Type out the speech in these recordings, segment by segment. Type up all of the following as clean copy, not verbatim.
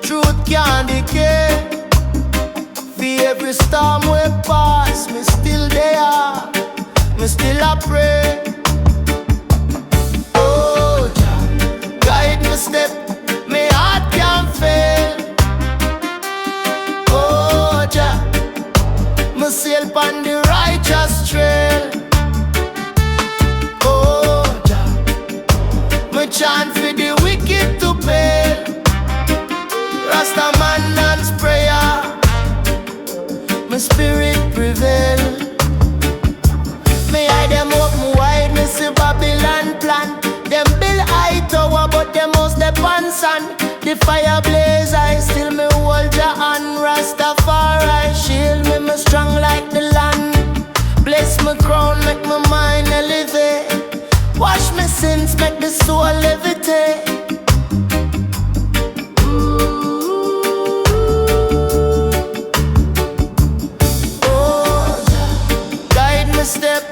truth can't decay. For every storm we pass, me still there, me still a pray. Oh, Jah, guide me step, me heart can't fail. Oh, Jah, me sail on the righteous trail. Oh, Jah, me chant for the wicked to pay. Rastaaman dance prayer, my spirit prevail. Me eye them open wide, me see Babylon plan. Them build high tower, but them house the pan sand. The fire blaze, I still me hold ya hand. Rastafari shield me, me strong like the land. Bless my crown, make my mind elevate. Wash my sins, make the soul levitate. Step,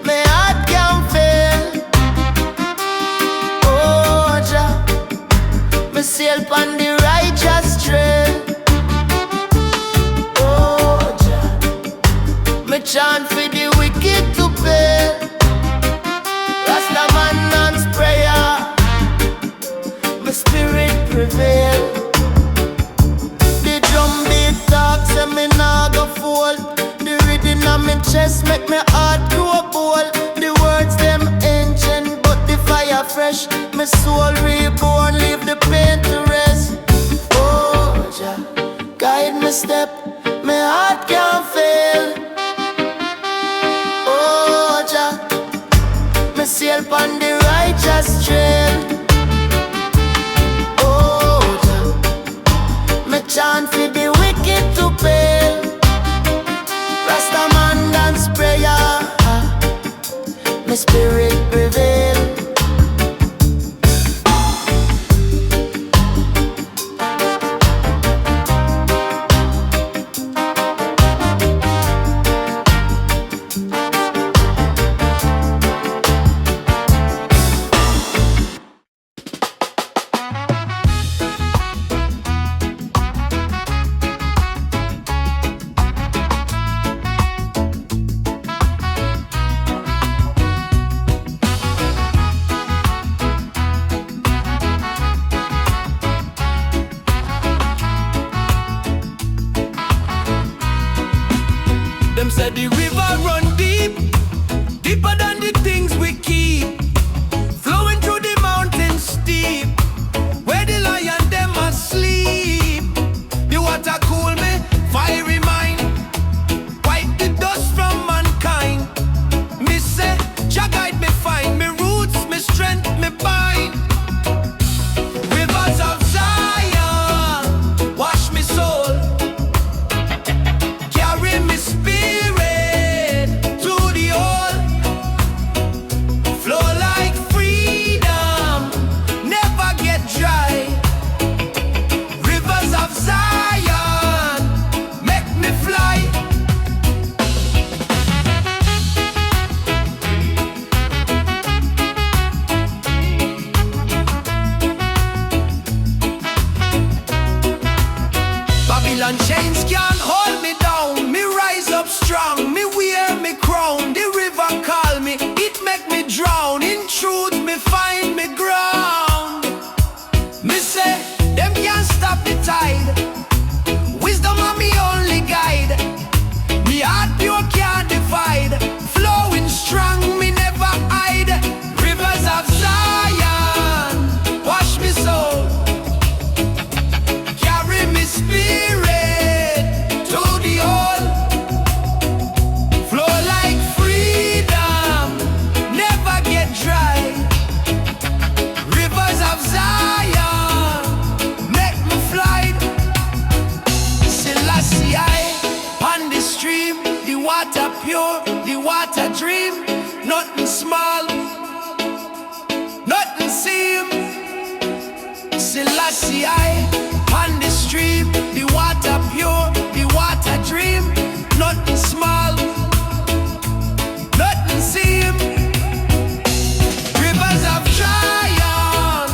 my heart can't fail. Oh, Jah, me sail on the righteous trail. Oh, Jah, me chant for the wicked to pay. Rastaaman dance prayer, my spirit prevail. The drum beat talks and me nah go fold. The rhythm on my chest make me heart grow bold. The words them ancient but the fire fresh. My soul reborn, leave the pain to rest. Oh, Jah, guide me step, my heart can't fail. Oh, Jah, me sail on the righteous trail. Oh, Jah, me chant for the wicked to pay. Rastaaman dance prayer, my spirit prevail. Them said the river run deep, deeper than the things we keep, flowing through the mountains steep, where the lion them asleep. The water cool me, fiery mind, wipe the dust from mankind. Me say, Jah guide me find me roots, me strength, me bind. Rivers of Zion, wash me soul, carry me spirit to the all, flow like freedom, never get dry. Rivers of Zion, make me fly. Babylon chains can't hold me down. Me rise up strong, me wear me crown. The river call me, it make me drown. In truth me find me ground. Me say, them can't stop the tide. Wisdom are me only guide. Me heart pure can't divide. Flowing strong, me never hide. Rivers of Zion, wash me soul, carry me spirit to the all, flow like freedom, never get dry. Rivers of Zion, make me fly. Selassie on the stream, the water pure, the water dream. Nothing small, nothing seem. Selassie on the stream, the water pure, the water dream. Nothing small, nothing seem. Rivers of Zion,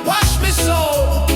wash me soul,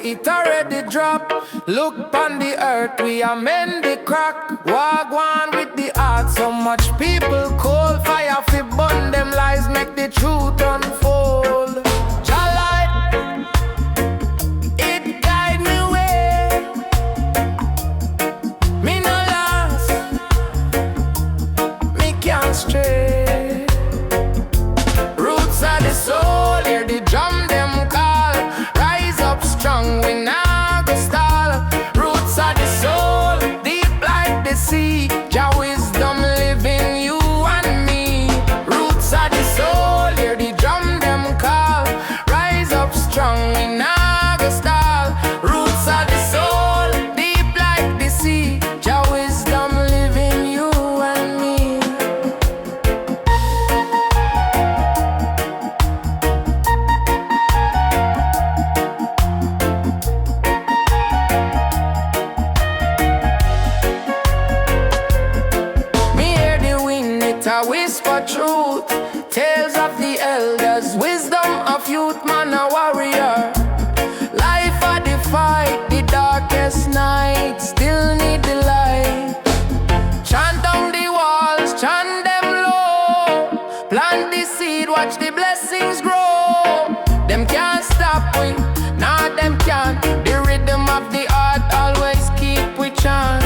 it already drop. Look on the earth, we amend the crack. Walk on with the heart, so much people cold. Fire fi burn them lies, make the truth unfold. Jah light, it guide me way. Me no lost, me can't stray. Roots of the soul, hear the drum them call. Rise up strong, we now go stall. Roots of the soul, deep like the sea. Jah wisdom live in you and me. Roots of the soul, hear the drum them call. Rise up strong, we now go stall. Roots of the soul, deep like the sea. Jah wisdom live in you and me. Me hear the wind, it a whisper truth. Tales of the elders, wisdom of youth, man a warrior. Life a the fight, the darkest night, still need the light. Chant down the walls, chant them low. Plant the seed, watch the blessings grow. Them can't stop we, nah them can't. The rhythm of the heart always keep we chant.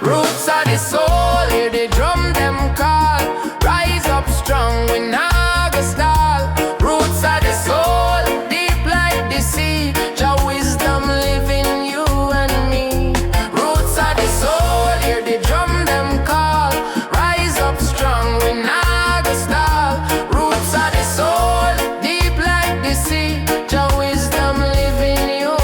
Roots of the soul, hear the drum them call. Rise up strong, we nah go stall. Roots of the soul, deep like the sea. Jah wisdom live in you and me. Roots of the soul, hear the drum them call. Rise up strong, we nah go stall. Roots of the soul, deep like the sea. Jah wisdom live in you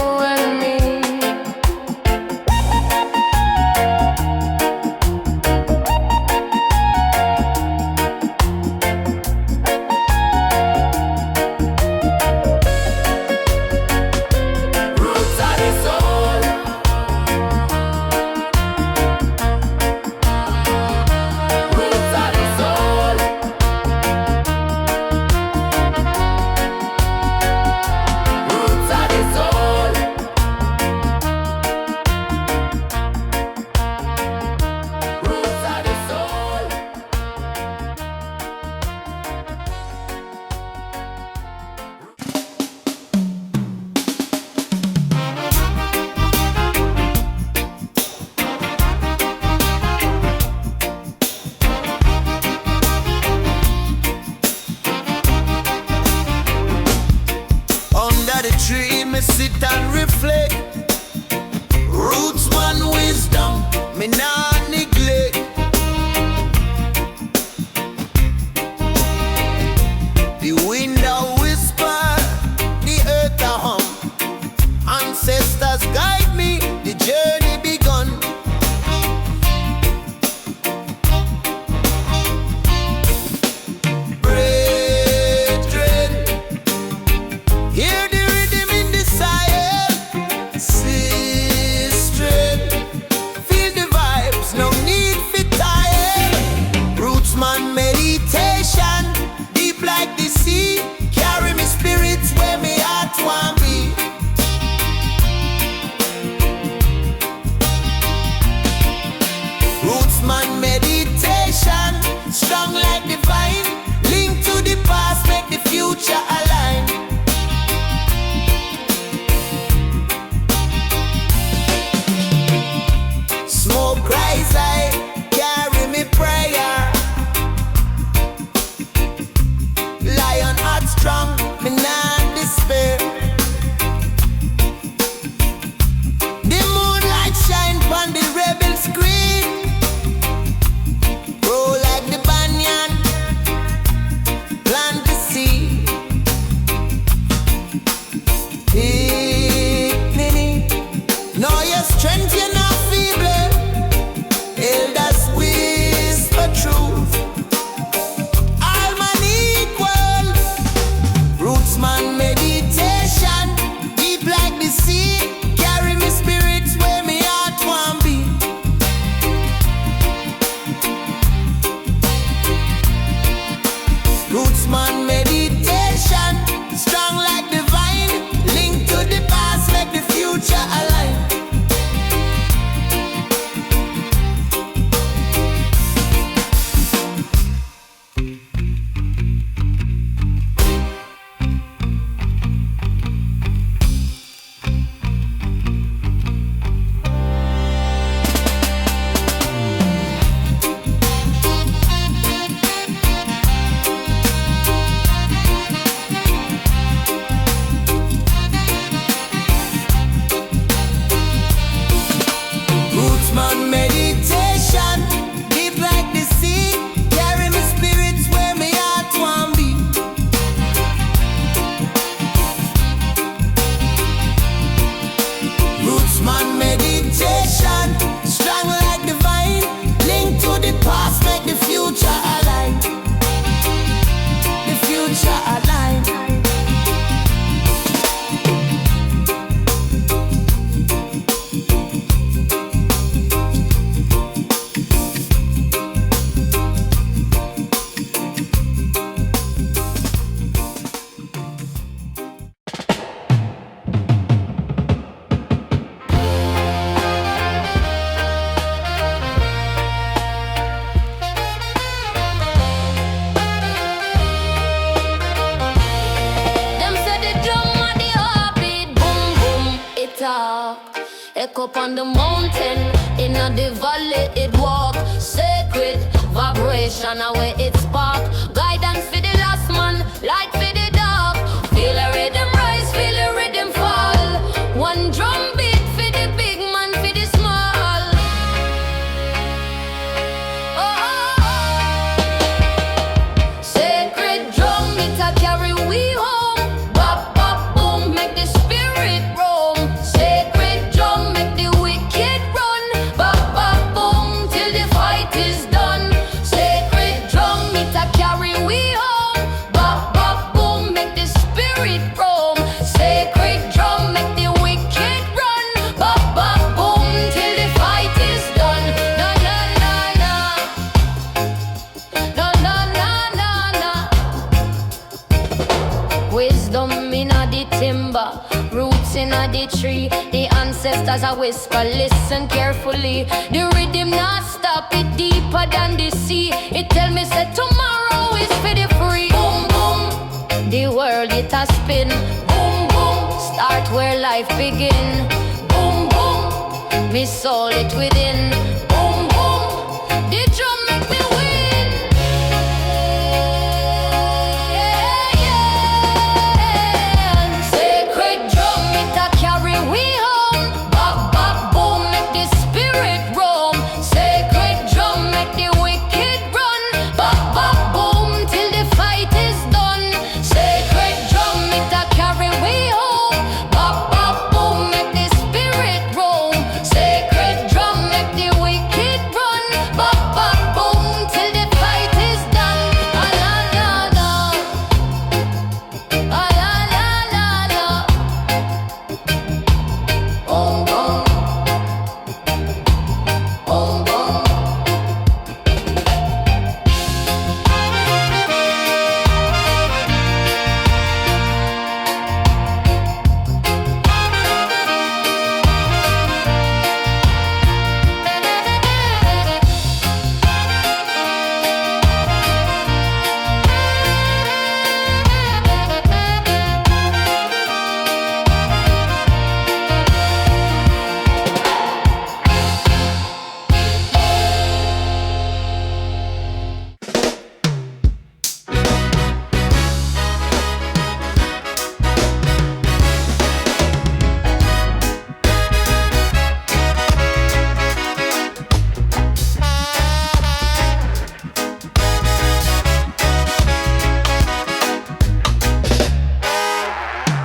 echo on the mountain, in the valley it walk. Sacred vibration away it spark. Guidance for the last man, light for the dark. Feel a rhythm rise, feel a rhythm fall. One drum beat for the big man, for the small. Oh, oh, oh. Sacred drum, it a carry we home. Bop, bop, boom, make the spirit roam. Sacred drum, make the wicked run. Bop, bop, boom, till the fight is done. Sacred drum, it a carry we home. Bop, bop, boom, make the spirit roam. Sacred drum, make the wicked run. Bop, bop, boom, till the fight is done. Na na na na, na na na na na. Wisdom in the timber, roots in the tree. The ancestors a whisper, listen carefully. The rhythm not stop, it deeper than the sea. It tell me say tomorrow is for the free. Boom boom, the world it a spin. Boom boom, start where life begin. Boom boom, me soul it within. Boom boom, the drum make me win. Yeah, yeah. Sacred drum it a carry we home. Bop bop boom, make the spirit roam. Sacred drum make the wicked run. Bop bop boom till the fight is done. Sacred drum it a carry we home. Bop bop boom, make the spirit roam. Sacred drum make the wicked run. Bop bop boom till the fight is done. Ah la la la, ah la la la la. Boom boom, boom boom.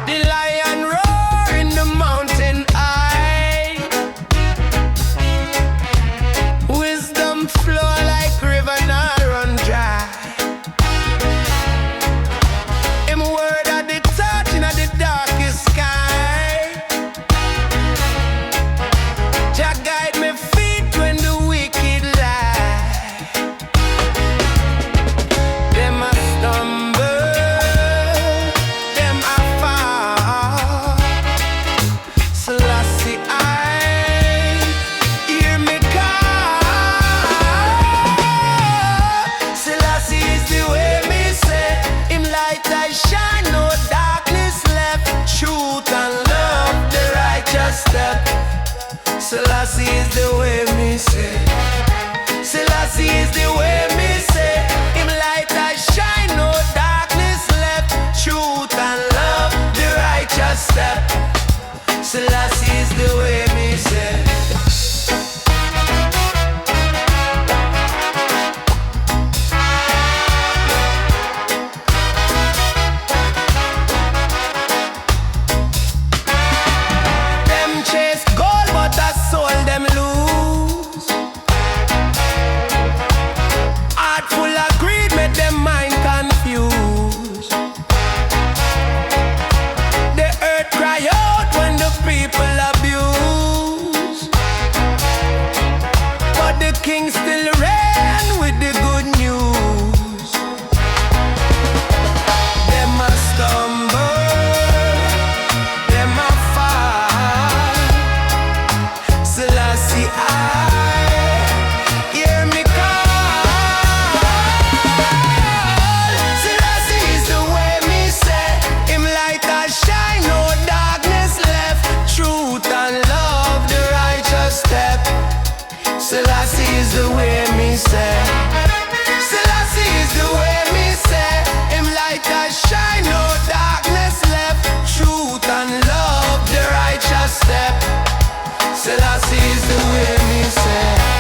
The lion roar in the mountain high. Wisdom flow like river not run dry. Him word at the touch in the darkest sky. Jah guide me feet when the wicked lie. Them a stumble, them a fall. Selassie, I hear me call. Selassie is the way me say. Him light I shine, no darkness left. Truth and love, the righteous step. Selassie is the way me say. Selassie is the way me say. Him light I shine, no darkness left. Truth and love, the righteous step. Selassie is the way me say. Them chase gold, but I sold them lose. is the way me say. Selassie is the way me say. Him light has shine, no darkness left. Truth and love, the righteous step. Selassie is the way me say.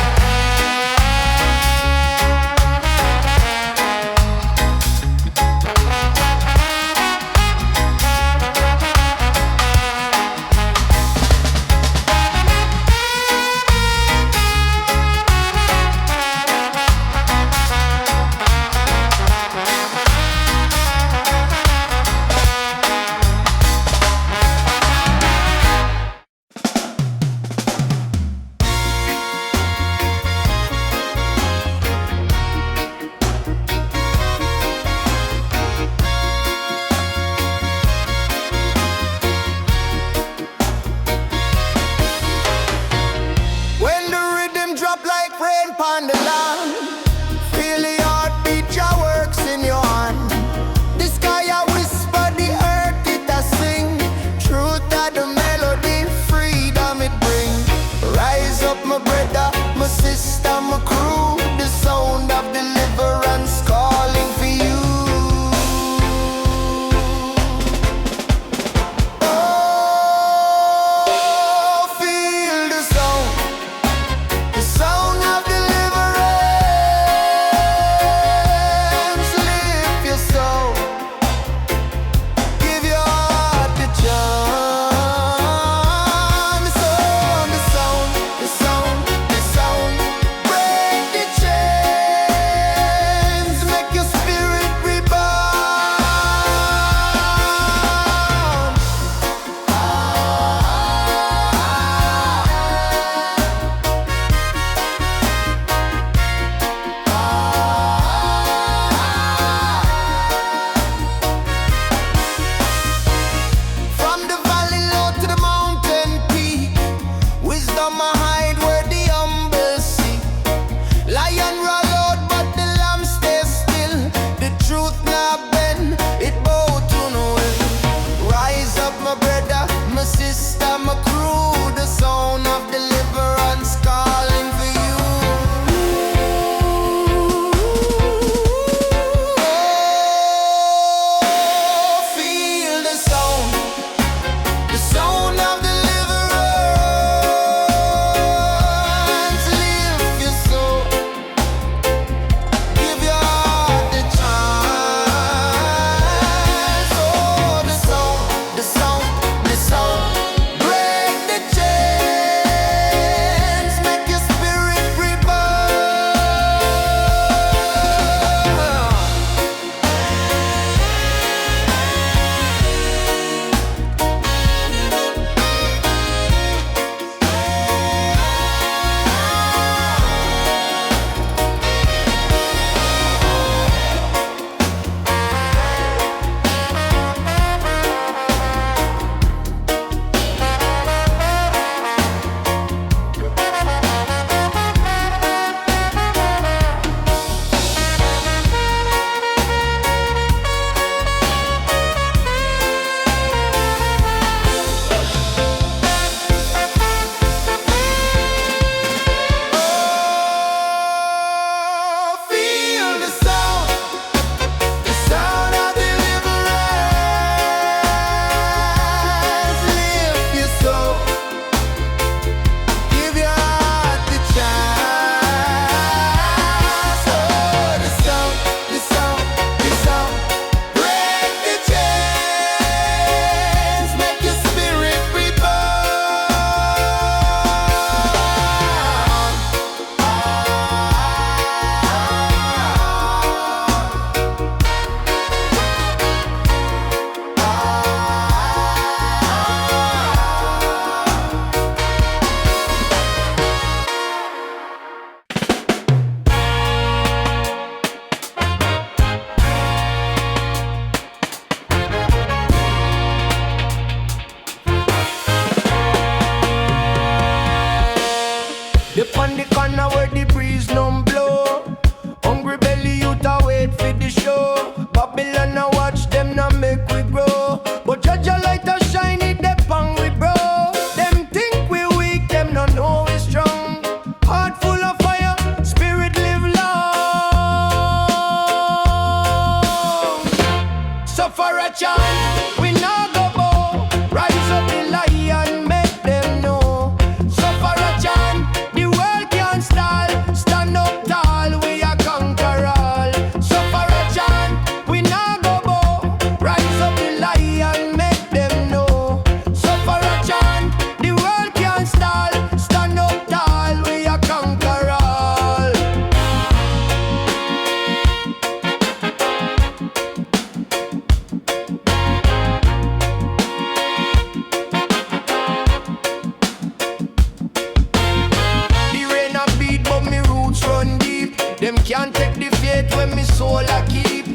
Them can't take the faith when me soul a keep.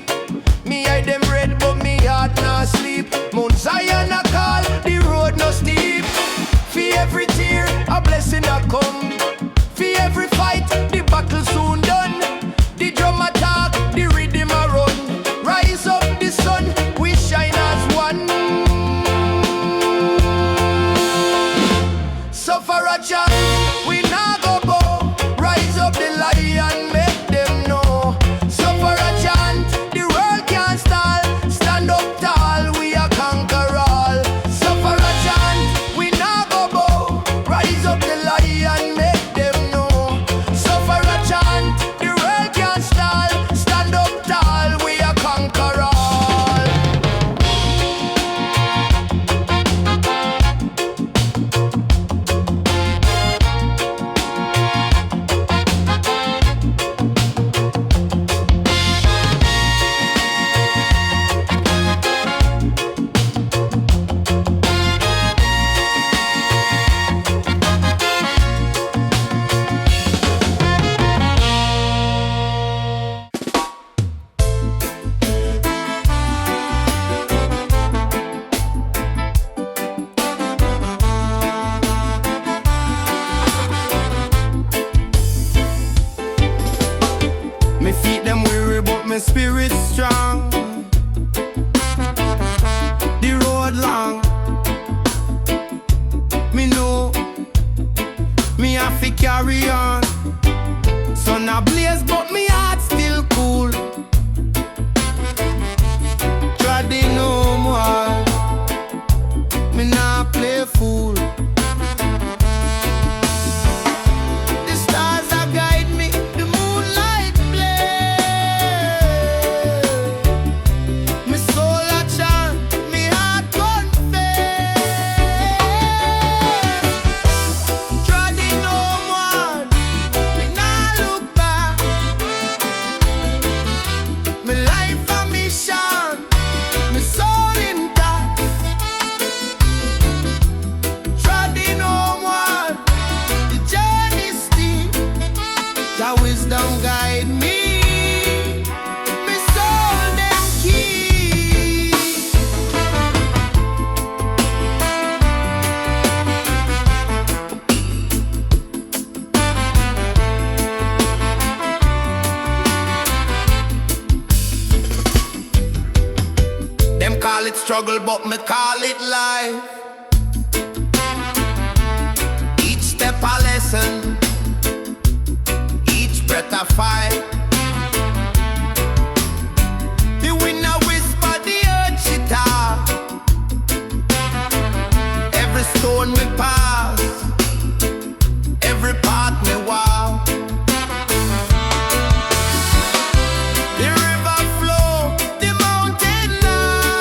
Me eye them red but me heart not sleep. Mount Zion a call, the road no steep. For every tear, a blessing a come. For every fight, the battle soon done. The drum attack, the rhythm a run. Rise up the sun, we shine as one. Sufferah chant, we nah go bow. Rise up the lion, make them know. Sufferah chant, the world can't stall. Stand up tall, we a conquer all. Sufferah chant, we nah go bow. Rise up the lion, make them know. Sufferah chant, the world can't stall. Stand up tall, we a conquer all. Me feet them weary, but my spirit strong. The road long. Me know me have to carry on. Sun a blaze, but me heart still cool. Trodding Homeward, me nah play fool. The stars a guide me, the moonlight play. Me soul a chant, me heart confess. Trodding Homeward, me nah look back. Me life a mission, me soul intact. Trodding Homeward, the journey steep. Your wisdom guide me, me soul them keep. Them call it struggle, but me call it life. Each step a lesson, each breath a fight. The wind a whisper, the earth she talk. Every stone me pass, every path me walk. The river flow, the mountain lie.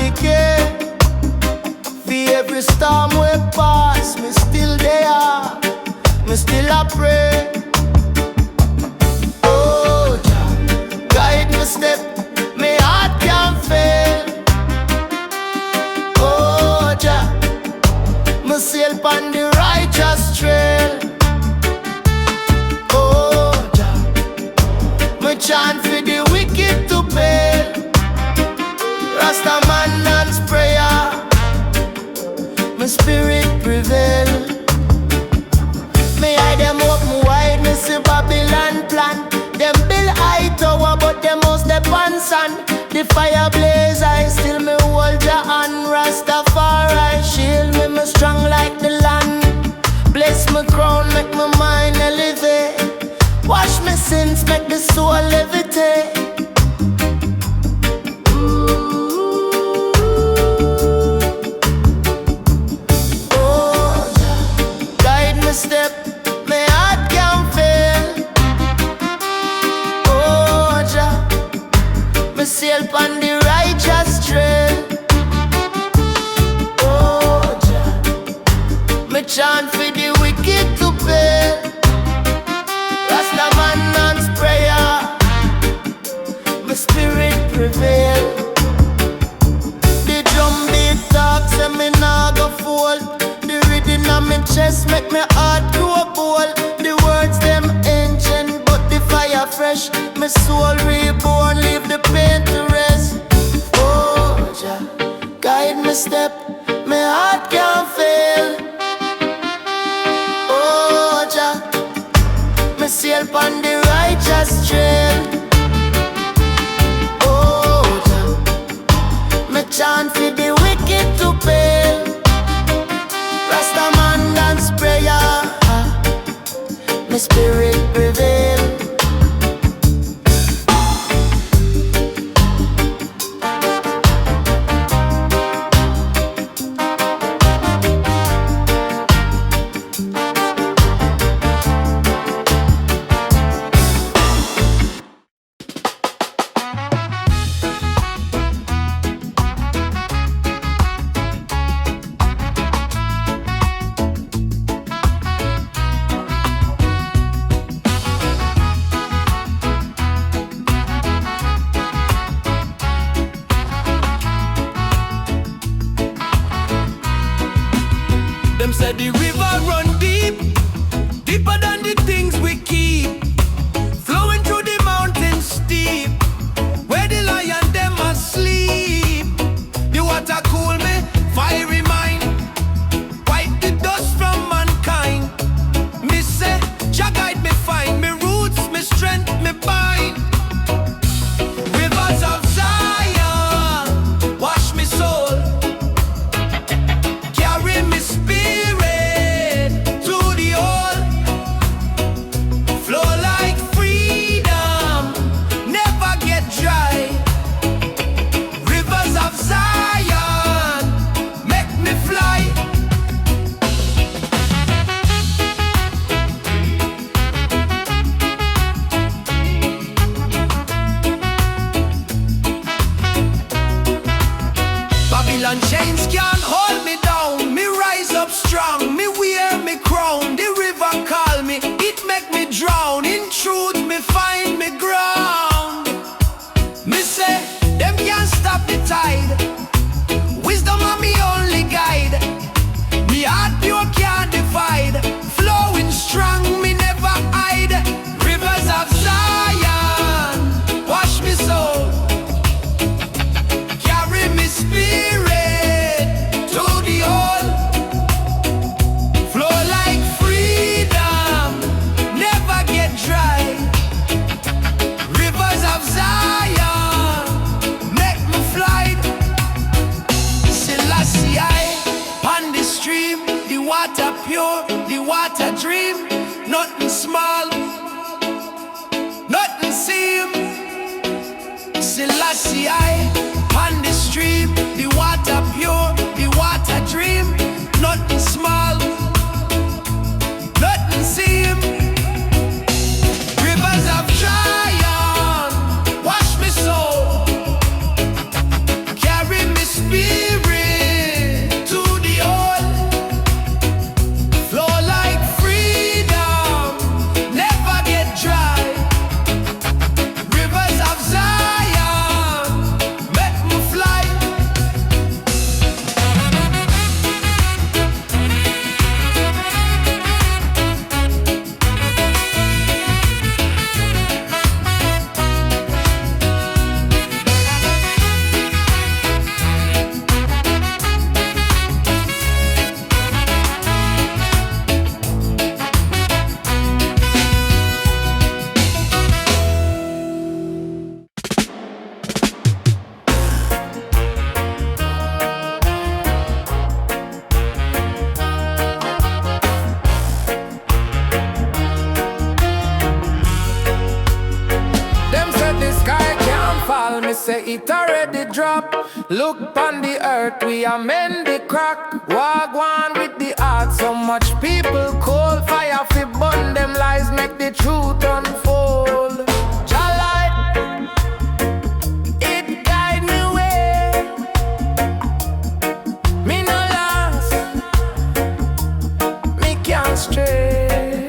me care. For every storm we pass, me still there. Me still a pray. Oh, Jah, guide me step, me heart can't fail. Oh, Jah, me sail upon the righteous trail. Oh, Jah, me chant for the wicked to pay. Rastaaman dance prayer, my spirit prevail. Me eye them open wide, me see Babylon plan. Them build high tower, but them house step on sand. The fire blaze, I still me hold ya hand. Rastafari shield me, me strong like the land. Bless my crown, make my mind elevate. Wash my sins, make the soul levitate. Step, my heart can't fail. Oh, Jah, me sail upon the righteous trail. Oh, Jah, me chant for the wicked to pay. Rastaaman dance prayer, my spirit prevail. The drum beat talk, say me nah go fold. The rhythm in my chest make me heart grow bold. The words them ancient, but the fire fresh. My soul reborn, leave the pain to rest. Oh, Jah, guide me step, my heart can't fail. Oh, Jah, me sail upon the righteous trail. Oh, Jah, me chant for the wicked to pay. Rastaaman dance prayer, my spirit prevail. Them said the river run deep, deeper than the things we keep, flowing through the mountains steep, where the lion them asleep. The water cool me, fiery mind, wipe the dust from mankind. Me say, Jah guide me find me roots, me strength, me bind. Rivers of Zion, wash me soul, carry me spirit to the all, flow like freedom, never get dry. Rivers of Zion, make me fly. Babylon chains can't hold me down. Me rise up strong, me wear me crown. The river call me, it make me drown. In truth me find me ground. Me say, them can't stop the tide. Wisdom are me only guide. Me heart pure can't divide. Flowing strong, me never hide. Rivers of Zion, wash me soul, carry me spirit to the all, flow like freedom, never get dry. Rivers of Zion, make me fly. Selassie on the stream, the water pure, the water dream. Nothing small, nothing seem. Selassie on the stream, the water pure, the water dream. Nothing small, nothing seem. Rivers of Zion, wash me soul, carry me spirit. it already drop. Look on the earth, we amend the crack. Walk on with the heart, so much people cold. Fire fi burn them lies, make the truth unfold. Jah light, it guide me way. Me no lost, me can't stray.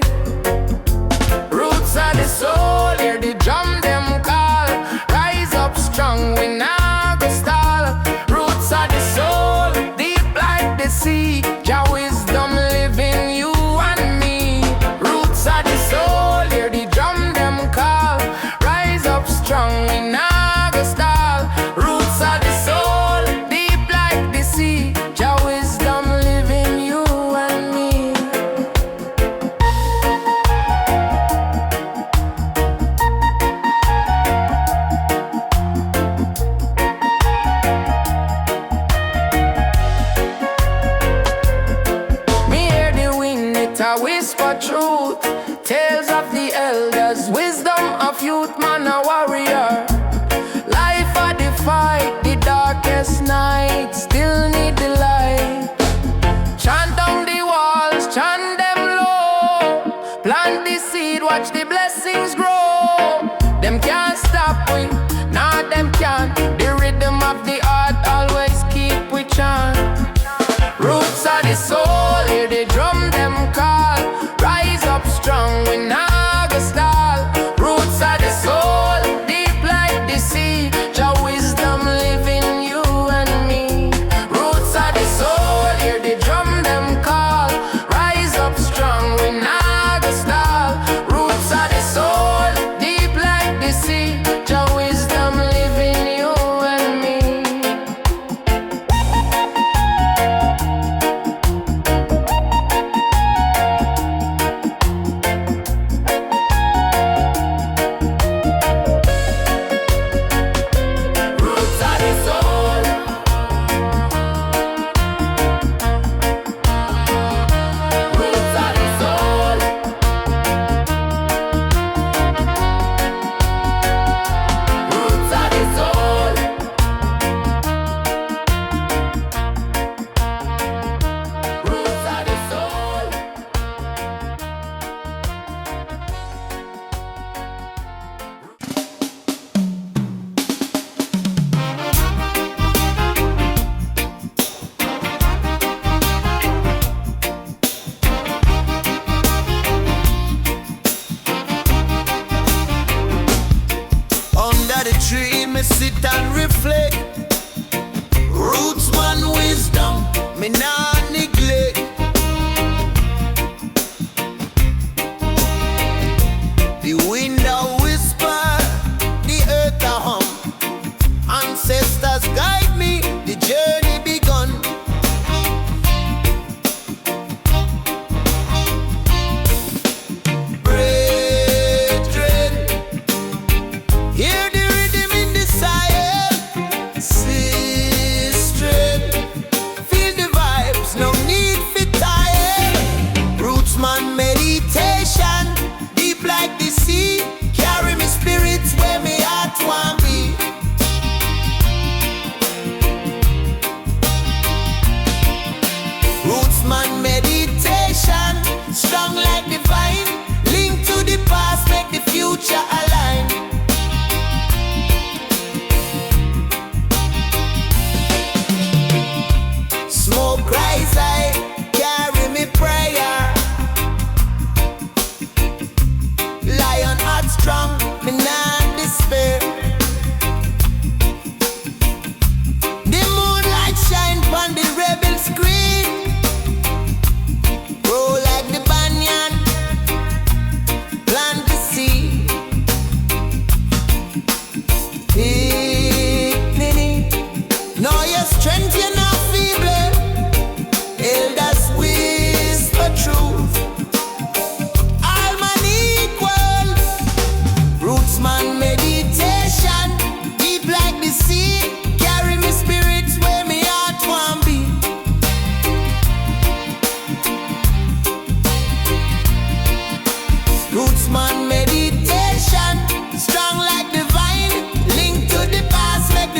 Roots of the soul, hear the drum them call. Rise up strong, we now go stall. Roots of the soul, deep like the sea. Jah wisdom live in you and me. Roots of the soul, hear the drum them call. Rise up strong, we now go stall. Roots of the soul, deep like the sea. Jah wisdom live in you and me. Me hear the wind, it a whisper truth. Tales of the elders, wisdom of youth, man a warrior. Life a the fight, the darkest night, still need the light. Chant down the walls, chant them low. Plant the seed, watch the blessings grow. Them can't stop we, nah them can't. The rhythm of the heart always keep we chant. Roots of the soul, hear the drum them call. Rise up strong, we nah go stall. Roots of the soul, deep like the sea. Jah wisdom live in you and me. Roots of the soul, hear the drum them call. Rise up strong, we nah go stall. Roots of the soul, deep like the sea. Jah wisdom live in you and me. Roots of the soul. Roots of the soul. Roots of the soul. Roots of the soul. Under the tree, me sit and reflect. Rootsman wisdom, me nah neglect. The wind a whisper, the earth a hum. Ancestors guide me, the journey begun. Brethren, hear the rhythm in the soil. Sister, feel the vibes, no need for tire. Rootsman meditation, deep like the sea. Carry me spirits where me heart want be. Rootsman meditation, strong like the vine. Link to the past, make the future align. Smoke rise high, carry me prayer. Lion heart strong, me not despair. The moonlight shine pon the rebel screen. Grow like the banyan, plant the seed. Dignity, know your strength, you're not feeble. Elders whisper truth. All man equal. Rootsman meditation, deep like the sea. Carry me spirits where me heart want be. Rootsman meditation, strong like the vine. Link to the past, make the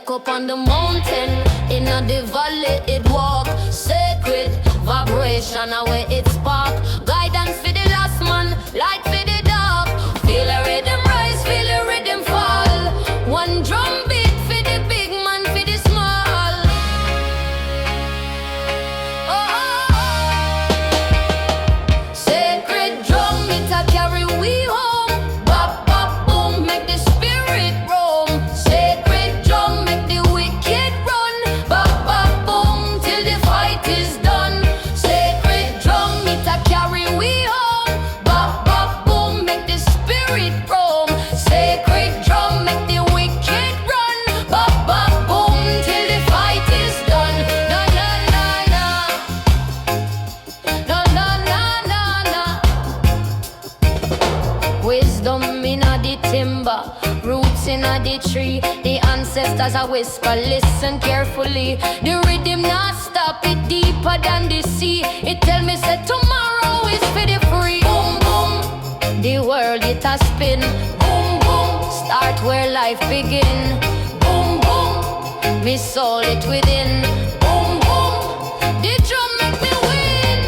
like up on the mountain, in the valley it walk. Sacred vibration away it spark. Guidance for the last man, light for the dark. Feel a rhythm rise, feel a rhythm fall. One drum beat for the big man, for the small. Sacred drum, it a carry we home. Bop, bop, boom, make the spirit roam. Sacred drum, make the wicked run. Bop, bop, boom, till the fight is done. Sacred drum, it a carry we home. Bop, bop, boom, make the spirit roam. Sacred drum, make the wicked run. Bop, bop, boom, till the fight is done. Na na na na. Na na na na na. Wisdom in the timber, roots in the tree. The ancestors a whisper, listen carefully. The rhythm not stop, it deeper than the sea. It tell me say tomorrow is for the free. Boom boom, the world it a spin. Boom boom, start where life begin. Boom boom, me soul it within. Boom boom, the drum make me win.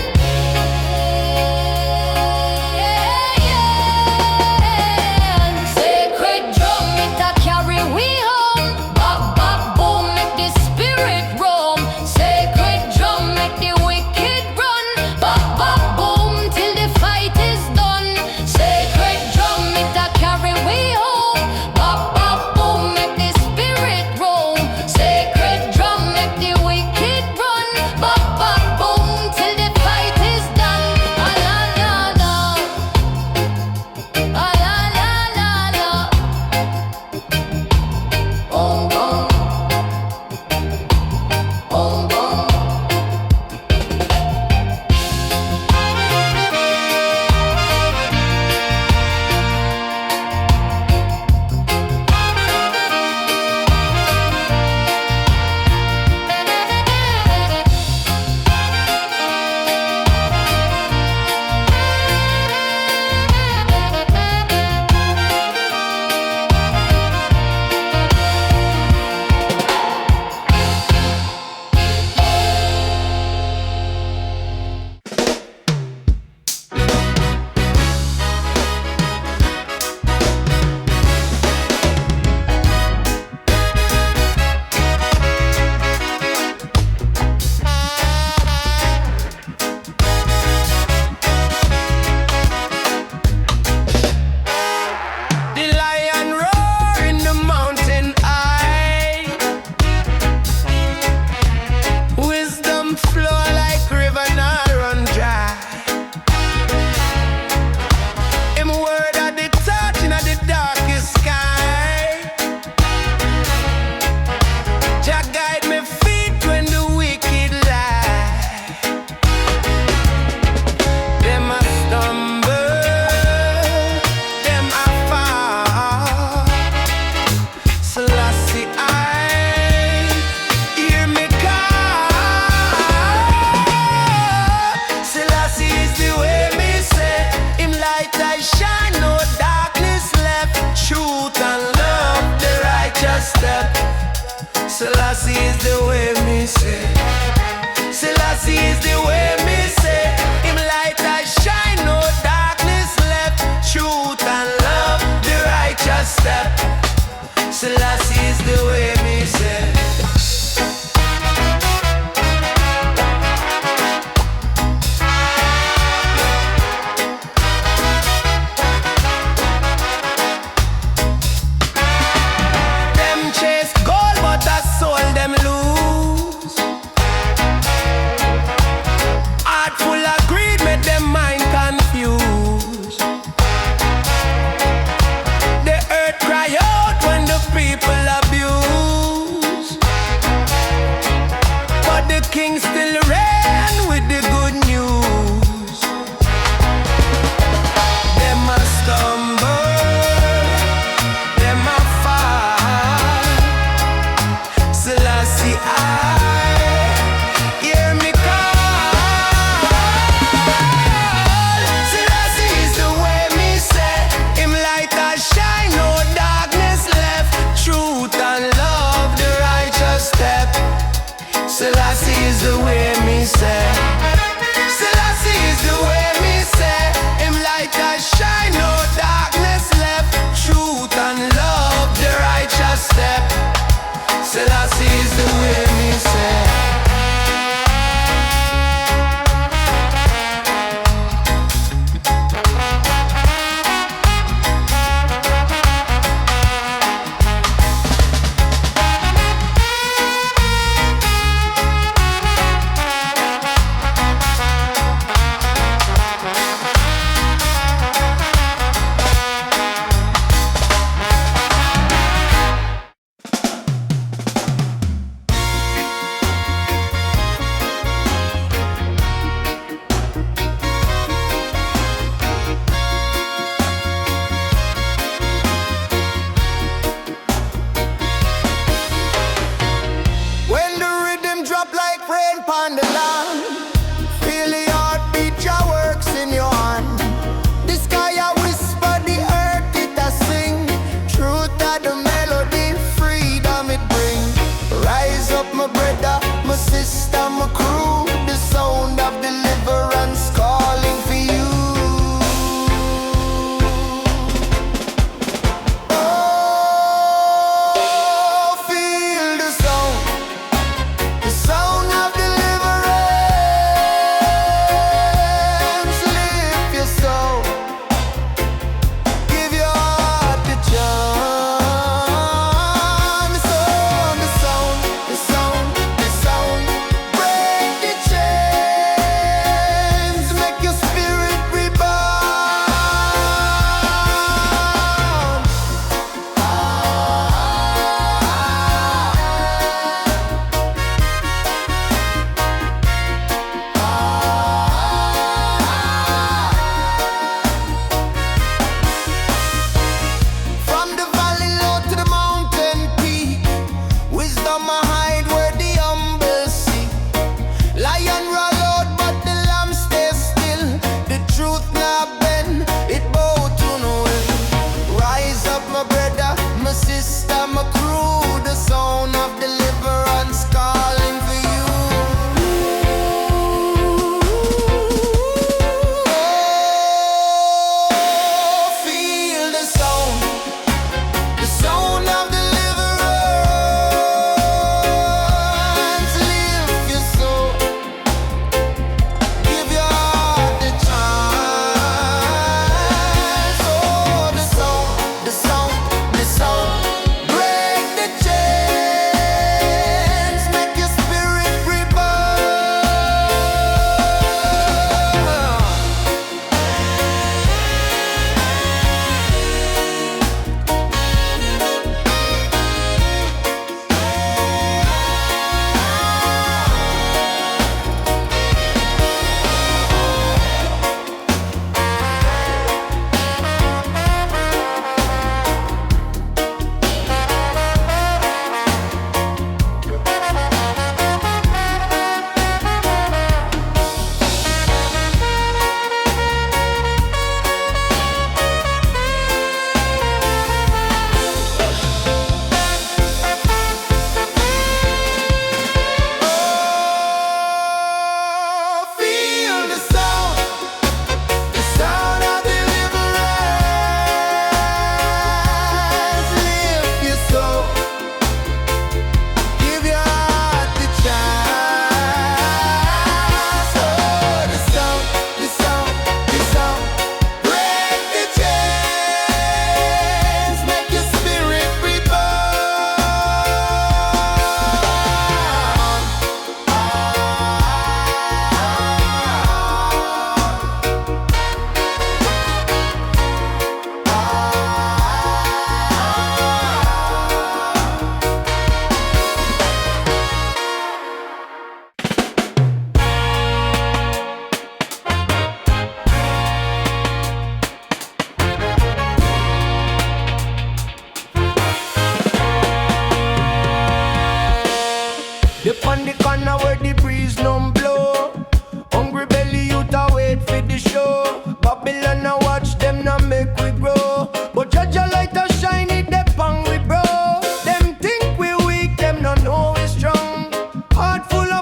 Yeah, yeah. Sacred drum, it a carry we home. Bop, bop, boom, make the spirit roam. Sacred drum, make the wicked run. Bop, bop, boom, till the fight is done. Sacred drum, it a carry we home. Bop, bop, boom, make the spirit roam. Sacred drum, make Selassie is the way me say. Selassie is the way me say. Him light has shine, no darkness left. Truth and love, the righteous step. Selassie is the way me say. When the rhythm drop like rain upon the land, feel the heartbeat your works in your hand. The sky a whisper, the earth it a sing. Truth of the melody, freedom it bring. Rise up my brother, my sister, my crew. The sound of deliverance calling for you. Oh, feel the sound. The sound of deliverance, lift your soul, give your heart the chance. Oh, the sound, the sound, the sound, break the chains, make your spirit reborn. From the valley low to the mountain peak, wisdom a hide where the humble seek. Lion roar loud but the lamb stay still. The truth not bend, it bow to no will. Rise up my brother, my sister, my crew. The sound of deliverance calling for you. Oh, feel the sound. The sound of deliverance, lift your soul, give your heart the chance. Oh, the sound, the sound, the sound, break the chains, make your spirit reborn. Oh, feel the sound of deliverance, lift your soul, give your heart the chance. Oh, the sound, the sound, the sound, break the chains, make your spirit Dip on the corner where the breeze don't blow. Hungry belly youth a wait for the show. Babylon a watch them now make we grow. But judge a light a shine it dep on we bro. Them think we weak, them no know we strong. Heart full of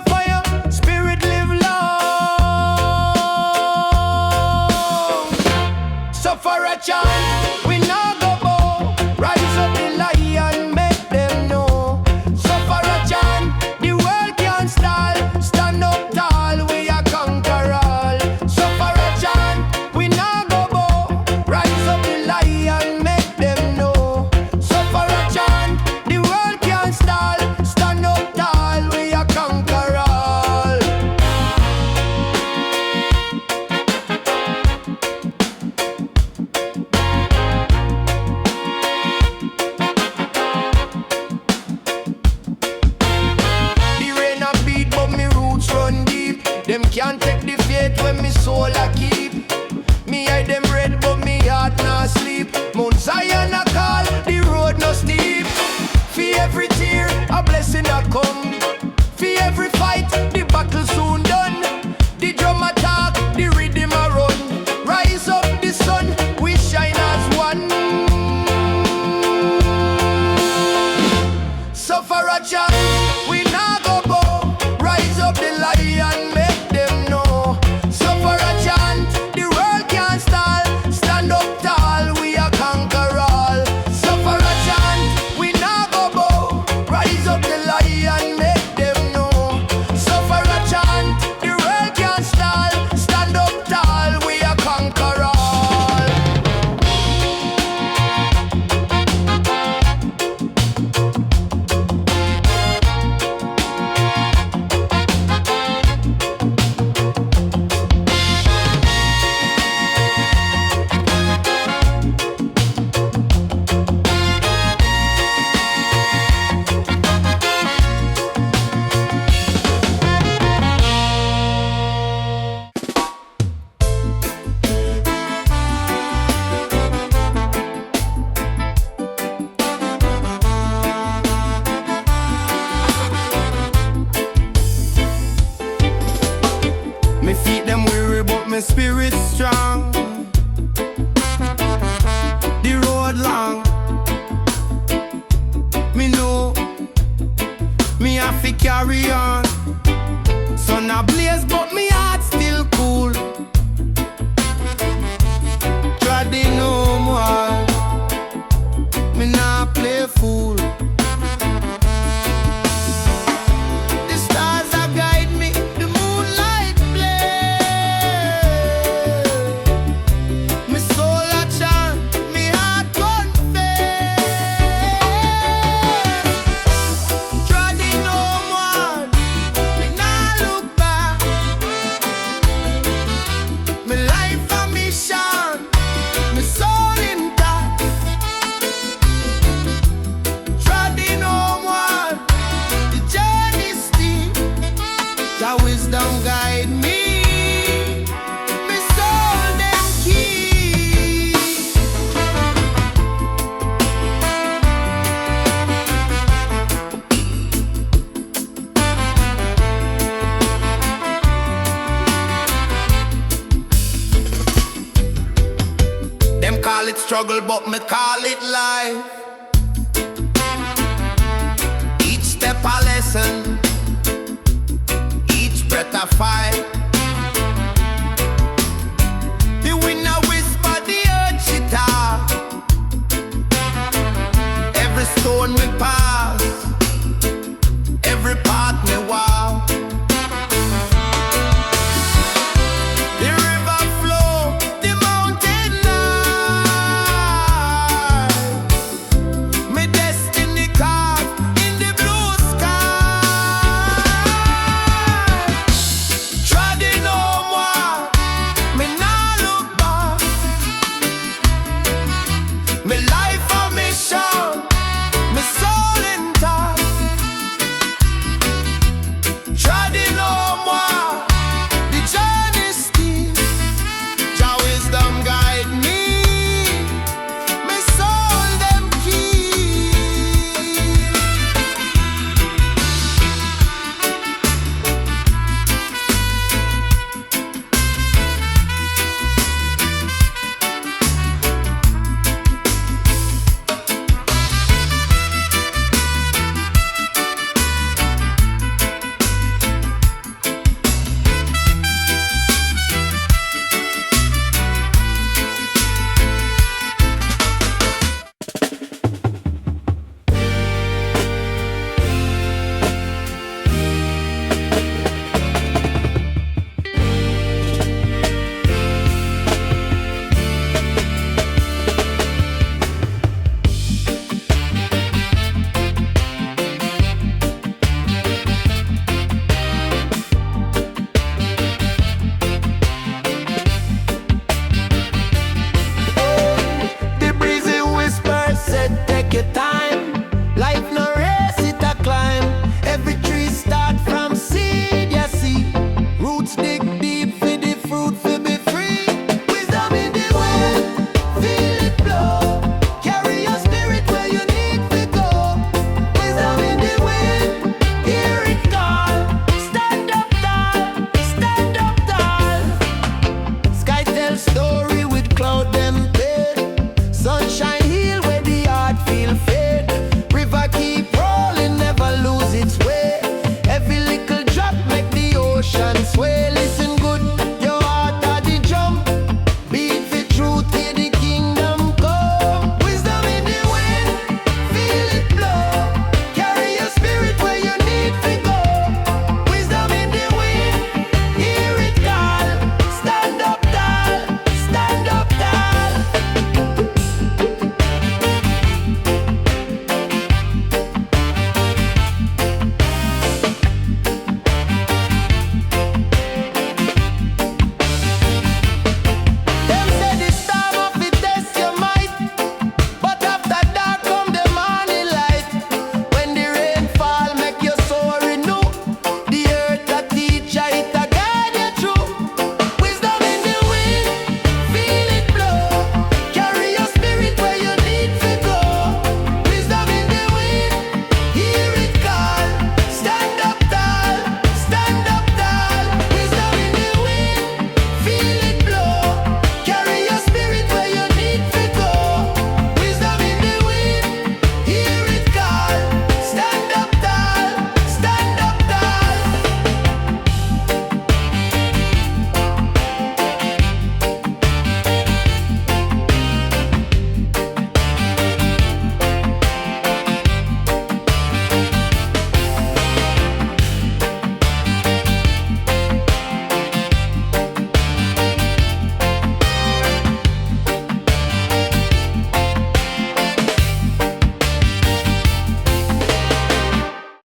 Can't take the faith when me soul a keep. Me eye them red but me heart not sleep. Mount Zion a call, the road no steep. For every tear, a blessing a come. For every fight, the battle soon done. The drum attack, the rhythm a run. Rise up the sun, we shine as one. Sufferah chant, we nah go bow. Rise up the lion, make them know. Sufferah chant, the world can't stall. Stand up tall, we a conquer all. Sufferah chant, we nah go bow. Rise up the lion, make them know. Sufferah chant, the world can't stall. Stand up tall, we a conquer all. Me feet them weary, but my spirit strong. The road long. Me know me have to carry on. Sun a blaze, but me heart still cool. Trodding Homeward, me nah play fool. The stars a guide me, the moonlight play. Me soul a chant, me heart confess. Trodding Homeward, me nah look back. Me life a mission, me soul intact. Trodding Homeward, the journey steep. Your wisdom guide me, me soul them keep. Them call it struggle, but me call it life. Each step a lesson, each breath a fight.